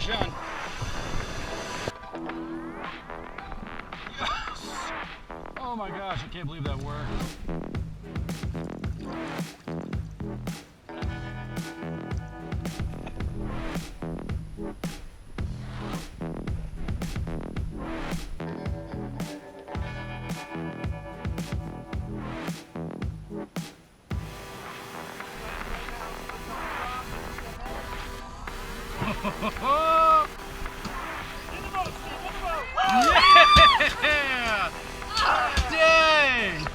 fish on. Yes! Oh my gosh, I can't believe that worked. Yeah! Dang!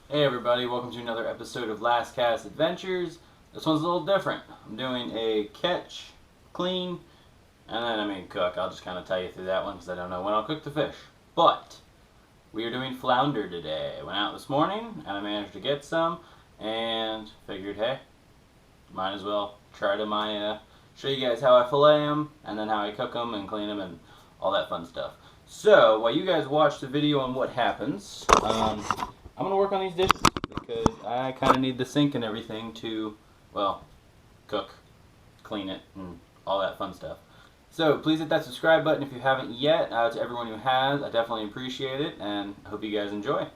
Hey everybody, welcome to another episode of Last Cast Adventures. This one's a little different. I'm doing a catch, clean, and then cook. I'll just kind of tie you through that one because I don't know when I'll cook the fish. But we are doing flounder today. I went out this morning and I managed to get some and figured, hey, might as well try to show you guys how I fillet them and then how I cook them and clean them and all that fun stuff. So while you guys watch the video on what happens, I'm going to work on these dishes because I kind of need the sink and everything to, well, cook, clean it, and all that fun stuff. So please hit that subscribe button if you haven't yet. To everyone who has, I definitely appreciate it, and I hope you guys enjoy.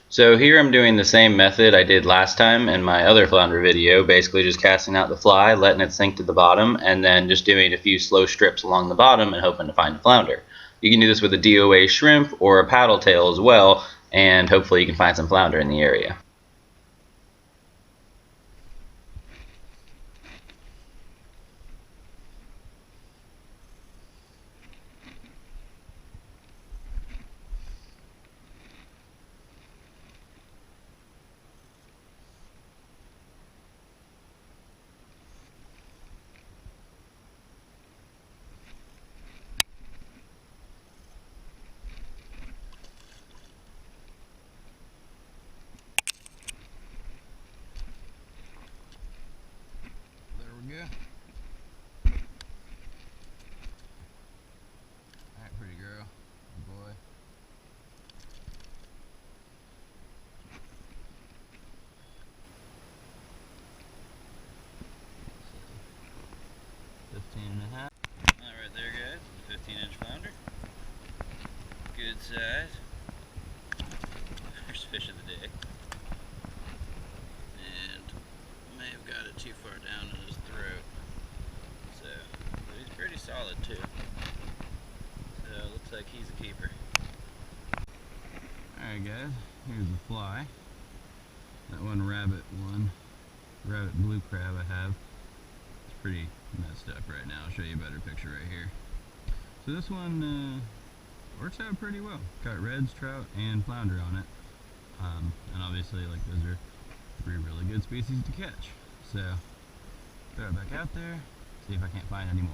So here I'm doing the same method I did last time in my other flounder video, basically just casting out the fly, letting it sink to the bottom, and then just doing a few slow strips along the bottom and hoping to find a flounder. You can do this with a DOA shrimp or a paddle tail as well, and hopefully you can find some flounder in the area. Yeah. Alright, pretty girl. Good boy. $15.5. Alright there guys, 15-inch flounder. Good size. First fish of the day. And may have got it too far down in his throat. So, but he's pretty solid too. So, looks like he's a keeper. Alright guys, here's the fly. That rabbit blue crab I have. It's pretty messed up right now. I'll show you a better picture right here. So this one works out pretty well. Got reds, trout, and flounder on it. And obviously, like, those are three really good species to catch. So, throw it back out there, see if I can't find any more.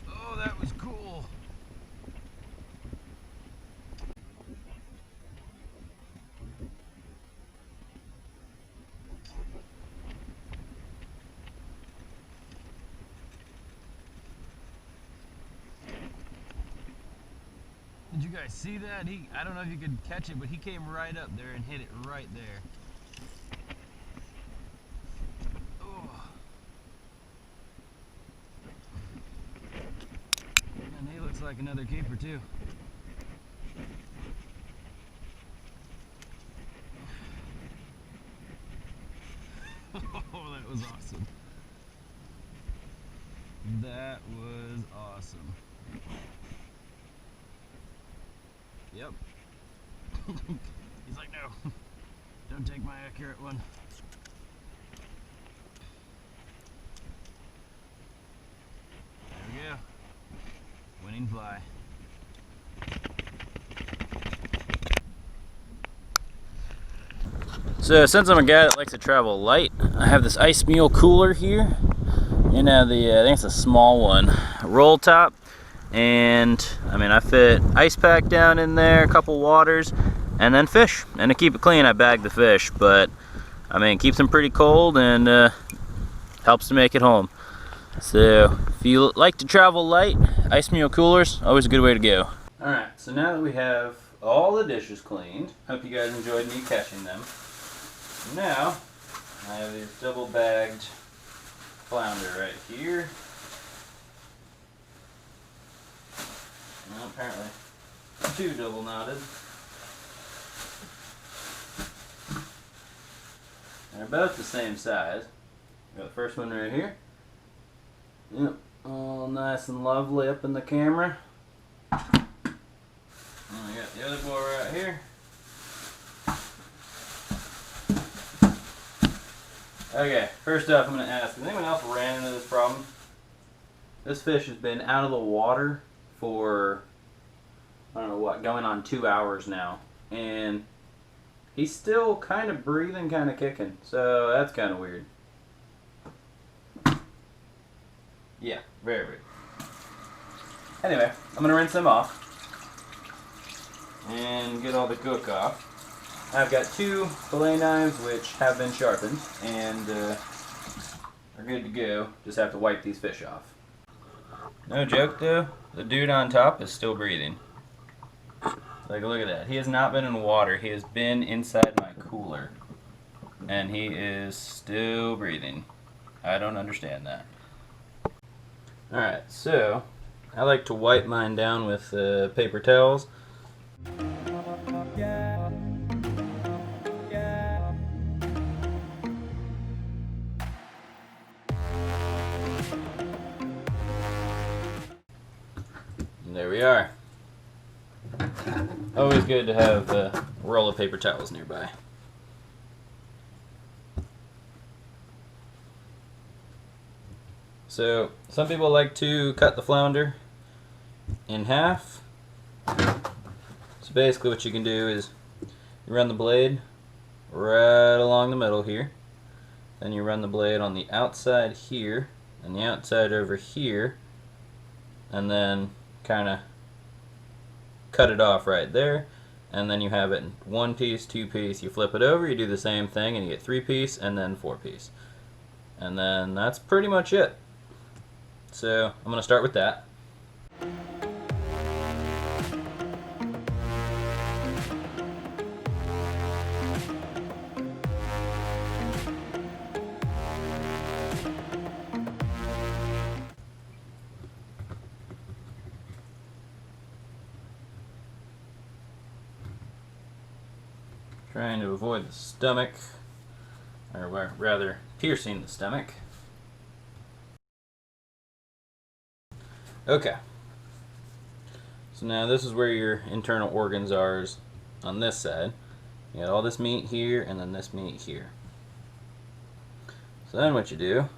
Oh, that was cool. Did you guys see that? I don't know if you could catch it, but he came right up there and hit it right there. Oh. And he looks like another keeper too. Oh, that was awesome. That was awesome. Yep. He's like, no, don't take my accurate one. There we go. Winning fly. So since I'm a guy that likes to travel light, I have this ice mule cooler here. You know, I think it's a small one, roll top. And I fit ice pack down in there, a couple waters, and then fish. And to keep it clean, I bag the fish, but it keeps them pretty cold, and helps to make it home. So if you like to travel light, ice mule coolers, always a good way to go. Alright, so now that we have all the dishes cleaned, hope you guys enjoyed me catching them. Now, I have these double bagged flounder right here. Well, apparently 2 double knotted. They're both the same size. Got the first one right here. Yep, all nice and lovely up in the camera. And I got the other boy right here. Okay, first off I'm going to ask, has anyone else ran into this problem? This fish has been out of the water for, I don't know what, going on 2 hours now. And he's still kind of breathing, kind of kicking. So that's kind of weird. Yeah, very weird. Anyway, I'm going to rinse them off and get all the gook off. I've got 2 fillet knives which have been sharpened and are good to go. Just have to wipe these fish off. No joke though, the dude on top is still breathing. Like, look at that. He has not been in water. He has been inside my cooler. And he is still breathing. I don't understand that. Alright, so I like to wipe mine down with paper towels. And there we are. Always good to have a roll of paper towels nearby. So, some people like to cut the flounder in half. So basically what you can do is you run the blade right along the middle here. Then you run the blade on the outside here and the outside over here. And then kind of cut it off right there. And then you have it in 1 piece, 2 piece. You flip it over, you do the same thing, and you get 3 piece and then 4 piece. And then that's pretty much it. So I'm going to start with that. Trying to avoid the stomach, or rather piercing the stomach. Okay, so now this is where your internal organs are, is on this side. You got all this meat here and then this meat here. So then what you do,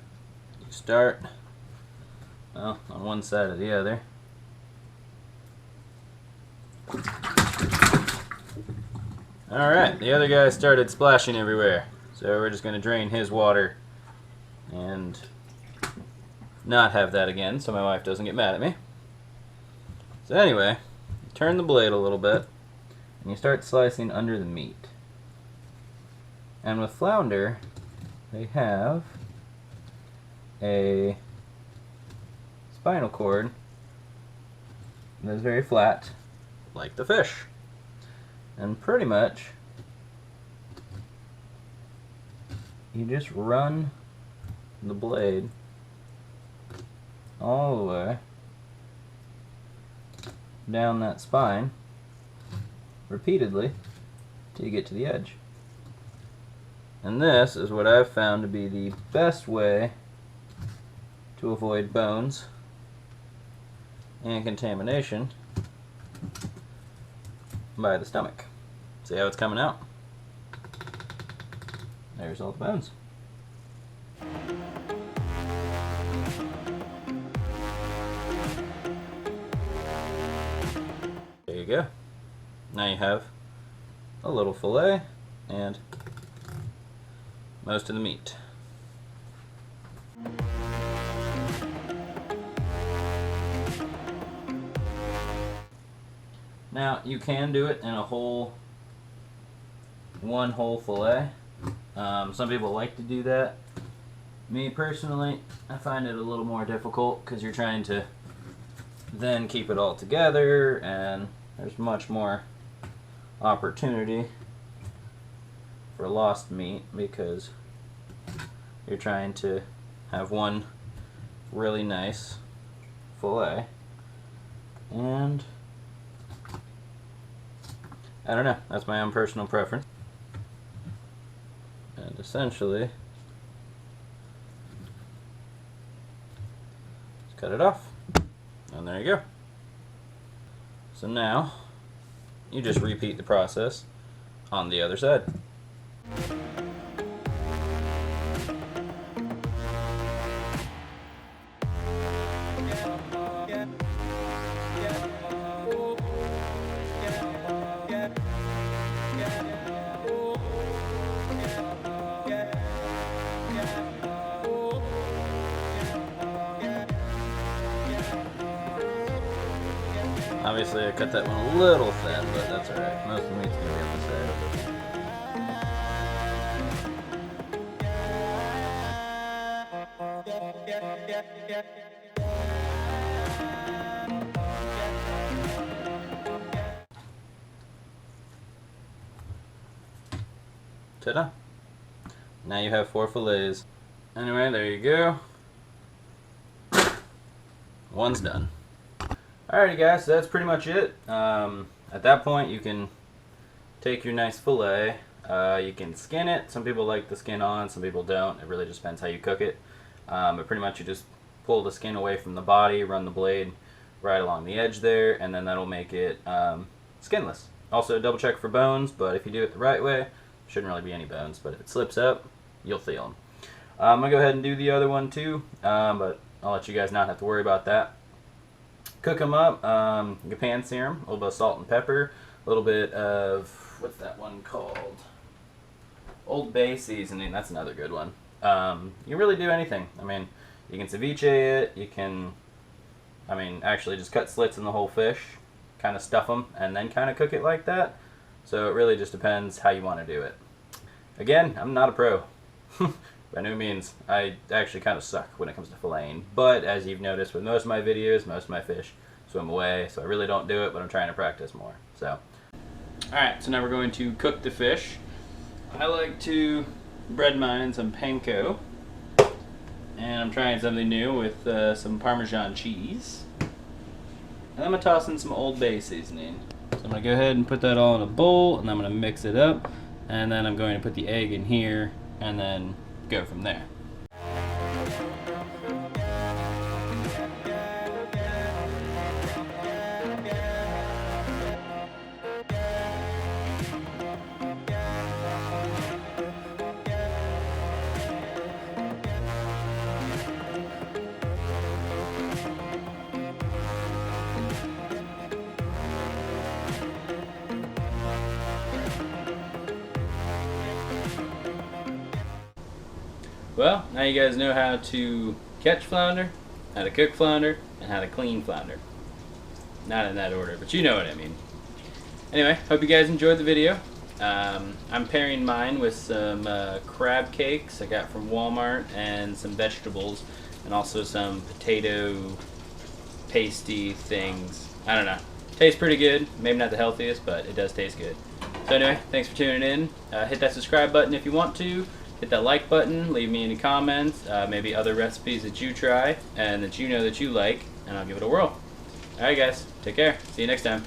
you start, well, on one side or the other. Alright, the other guy started splashing everywhere, so we're just going to drain his water and not have that again so my wife doesn't get mad at me. So anyway, you turn the blade a little bit and you start slicing under the meat. And with flounder, they have a spinal cord that is very flat, like the fish. And pretty much, you just run the blade all the way down that spine repeatedly till you get to the edge. And this is what I've found to be the best way to avoid bones and contamination by the stomach. See how it's coming out? There's all the bones. There you go. Now you have a little fillet and most of the meat. Now you can do it in a one whole fillet. Some people like to do that. Me personally, I find it a little more difficult because you're trying to then keep it all together, and there's much more opportunity for lost meat because you're trying to have one really nice fillet, and I don't know, that's my own personal preference. And essentially just cut it off, and there you go. So now you just repeat the process on the other side. Obviously I cut that one a little thin, but that's alright. Most of the meat's going to be on the side. Ta-da! Now you have 4 fillets. Anyway, there you go. One's done. Alrighty guys, so that's pretty much it. At that point you can take your nice fillet, you can skin it. Some people like the skin on, some people don't. It really just depends how you cook it. But pretty much you just pull the skin away from the body, run the blade right along the edge there, and then that'll make it skinless. Also double check for bones, but if you do it the right way, shouldn't really be any bones, but if it slips up, you'll feel them. I'm going to go ahead and do the other one too, but I'll let you guys not have to worry about that. Cook them up, you can pan sear them, a little bit of salt and pepper, a little bit of, what's that one called? Old Bay seasoning, that's another good one. You can really do anything. I mean, you can ceviche it, you can, actually just cut slits in the whole fish, kind of stuff them, and then kind of cook it like that. So it really just depends how you want to do it. Again, I'm not a pro. By no means. I actually kind of suck when it comes to filleting. But as you've noticed with most of my videos, most of my fish swim away. So I really don't do it, but I'm trying to practice more. So, alright, so now we're going to cook the fish. I like to bread mine in some panko. And I'm trying something new with some Parmesan cheese. And I'm going to toss in some Old Bay seasoning. So I'm going to go ahead and put that all in a bowl, and I'm going to mix it up. And then I'm going to put the egg in here, and then go from there. Well, now you guys know how to catch flounder, how to cook flounder, and how to clean flounder. Not in that order, but you know what I mean. Anyway, hope you guys enjoyed the video. I'm pairing mine with some crab cakes I got from Walmart and some vegetables and also some potato pasty things. I don't know. Tastes pretty good. Maybe not the healthiest, but it does taste good. So anyway, thanks for tuning in. Hit that subscribe button if you want to. Hit that like button, leave me any comments, maybe other recipes that you try and that you know that you like, and I'll give it a whirl. Alright guys, take care. See you next time.